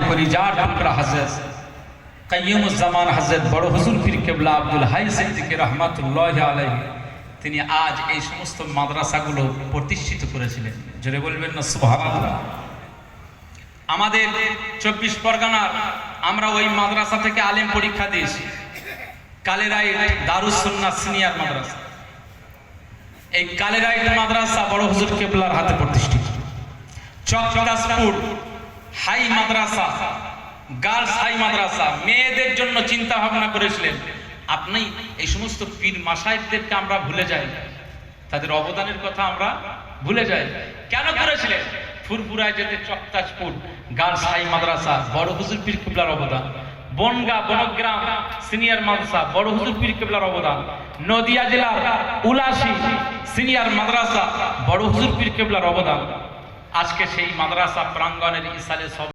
কলিজার টুকরা হযরত কাইয়ুমুজ্জামান হযরত বড় হুজুর পীর কেবলা আব্দুল হাই সিদ্দিকী রহমাতুল্লাহি আলাইহি তিনি আজ এই সমস্ত মাদ্রাসাগুলো প্রতিষ্ঠিত করেছিলেন। জোরে বলবেন না সুবহানাল্লাহ। আমাদের 24 পরগনার আমরা ওই মাদ্রাসা থেকে আলেম পরীক্ষা দিয়েছি। কালেরাইট দারুস সুন্নাহ সিনিয়র মাদ্রাসা, এই কালেরাইট মাদ্রাসা বড় হুজুর কেবলার হাতে প্রতিষ্ঠিত। চকদাসপুর হাই মাদ্রাসা, গার্লস হাই মাদ্রাসা, মেয়েদের জন্য চিন্তা ভাবনা করেছিলেন। আপনি এই সমস্ত পীর মাশায়েখদেরকে আমরা ভুলে যাই, তাদের অবদানের কথা আমরা ভুলে যাই। কেন করেছিলেন? ফুরফুরায় যেতে চকদাসপুর গার্লস হাই মাদ্রাসা, বড় হুজুর পীর কেবলার অবদান। বনগা বনগ্রাম সিনিয়র মাদ্রাসা, বড় হুজুর পীর কেবলার অবদান। নদিয়া জেলার উলাসি সিনিয়র মাদ্রাসা, বড় হুজুর পীর কেবলার অবদান। আজকে সেই মাদ্রাসা প্রাঙ্গণের ইসালে সব